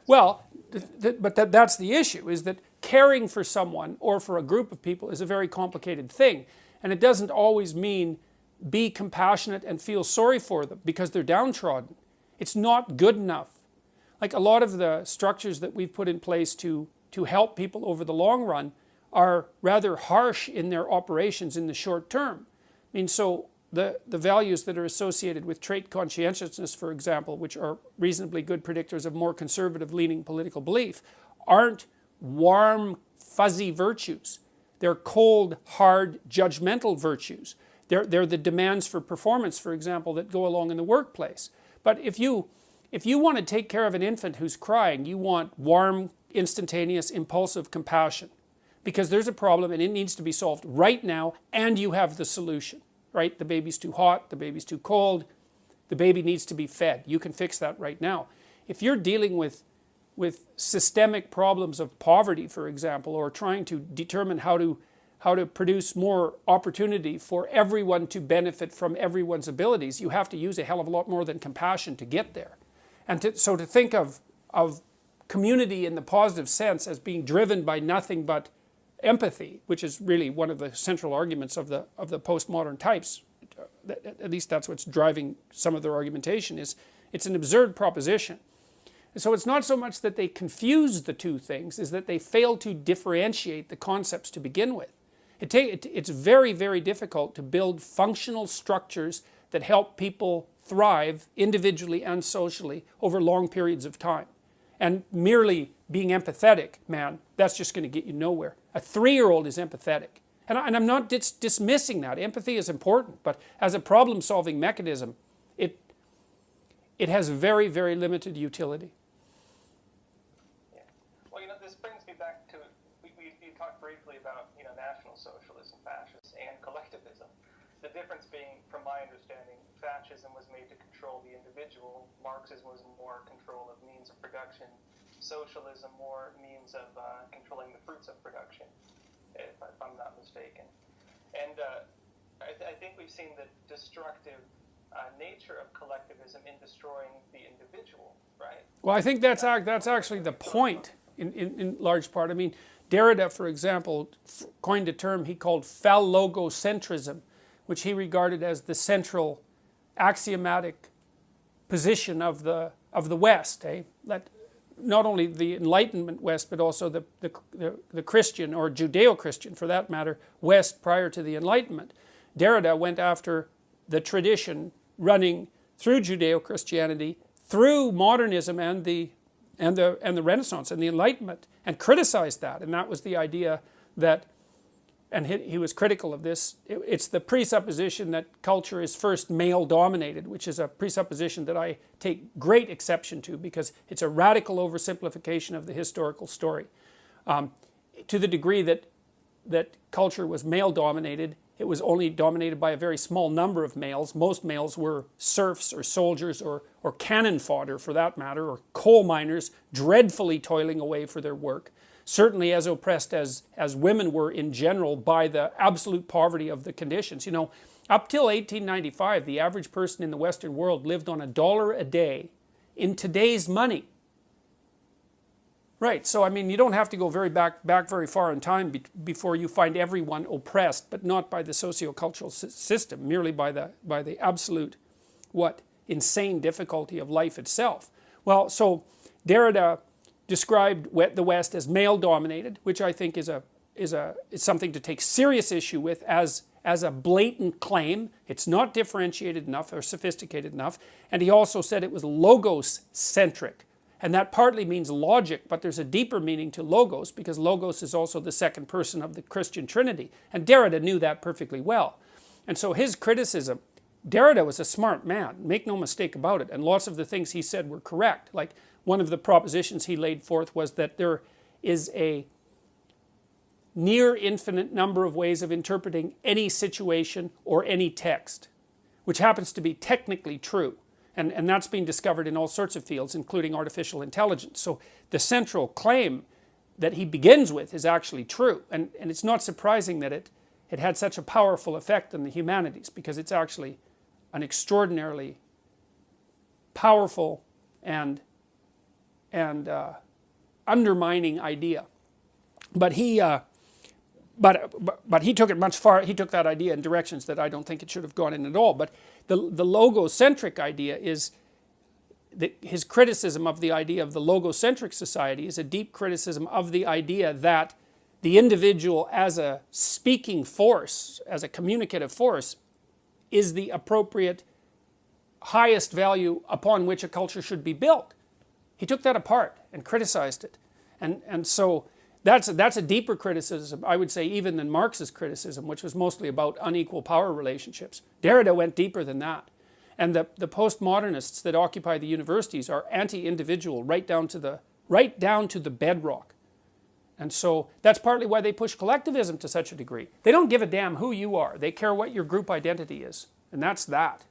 Well, but that's the issue, is that caring for someone or for a group of people is a very complicated thing. And it doesn't always mean be compassionate and feel sorry for them because they're downtrodden. It's not good enough. Like a lot of the structures that we've put in place to help people over the long run are rather harsh in their operations in the short term. I mean, so the values that are associated with trait conscientiousness, for example, which are reasonably good predictors of more conservative leaning political belief, aren't warm, fuzzy virtues. They're cold, hard, judgmental virtues. They're the demands for performance, for example, that go along in the workplace. But if you want to take care of an infant who's crying, you want warm, instantaneous, impulsive compassion. Because there's a problem and it needs to be solved right now, and you have the solution. Right? The baby's too hot, the baby's too cold, the baby needs to be fed. You can fix that right now. If you're dealing with systemic problems of poverty, for example, or trying to determine how to produce more opportunity for everyone to benefit from everyone's abilities, you have to use a hell of a lot more than compassion to get there. And so to think of community in the positive sense as being driven by nothing but empathy, which is really one of the central arguments of the postmodern types, at least that's what's driving some of their argumentation, is it's an absurd proposition. And so it's not so much that they confuse the two things, is that they fail to differentiate the concepts to begin with. It's very, very difficult to build functional structures that help people thrive individually and socially over long periods of time. And merely being empathetic, man, that's just going to get you nowhere. A 3-year-old is empathetic. And I'm not dismissing that. Empathy is important, but as a problem-solving mechanism, it has very, very limited utility. Yeah. Well, this brings me back to, you talked briefly about, National Socialism, fascism, and collectivism. The difference being, from my understanding, fascism was made to control the individual, Marxism was more control of means of production, socialism more means of controlling the fruits of production, if I'm not mistaken. And I think we've seen the destructive nature of collectivism in destroying the individual, right? Well, I think that's actually the point in large part. I mean, Derrida, for example, coined a term he called phallogocentrism, which he regarded as the central axiomatic position of the West. That not only the Enlightenment West, but also the Christian, or Judeo-Christian for that matter, West prior to the Enlightenment. Derrida went after the tradition running through Judeo-Christianity, through modernism and the Renaissance and the Enlightenment, and criticized that. And that was the idea that, and he was critical of this, it's the presupposition that culture is first male-dominated, which is a presupposition that I take great exception to because it's a radical oversimplification of the historical story. To the degree that culture was male-dominated, it was only dominated by a very small number of males. Most males were serfs or soldiers or cannon fodder, for that matter, or coal miners dreadfully toiling away for their work. Certainly as oppressed as women were in general by the absolute poverty of the conditions. Up till 1895, the average person in the Western world lived on $1 a day in today's money. Right, so I mean, you don't have to go back very far in time before you find everyone oppressed, but not by the socio-cultural system, merely by the absolute, insane difficulty of life itself. Well, so Derrida described the West as male-dominated, which I think is something to take serious issue with as a blatant claim. It's not differentiated enough or sophisticated enough. And he also said it was logos-centric. And that partly means logic, but there's a deeper meaning to logos, because logos is also the second person of the Christian Trinity. And Derrida knew that perfectly well. And so his criticism, Derrida was a smart man, make no mistake about it, and lots of the things he said were correct. Like, one of the propositions he laid forth was that there is a near infinite number of ways of interpreting any situation or any text, which happens to be technically true. And that's been discovered in all sorts of fields, including artificial intelligence. So the central claim that he begins with is actually true. And it's not surprising that it had such a powerful effect on the humanities, because it's actually an extraordinarily powerful and undermining idea. But he took it much far. He took that idea in directions that I don't think it should have gone in at all. But the logocentric idea is his criticism of the idea of the logocentric society is a deep criticism of the idea that the individual as a speaking force, as a communicative force, is the appropriate highest value upon which a culture should be built. He took that apart and criticized it. And so that's a deeper criticism, I would say, even than Marx's criticism, which was mostly about unequal power relationships. Derrida went deeper than that. And the postmodernists that occupy the universities are anti-individual right down to the bedrock. And so that's partly why they push collectivism to such a degree. They don't give a damn who you are. They care what your group identity is. And that's that.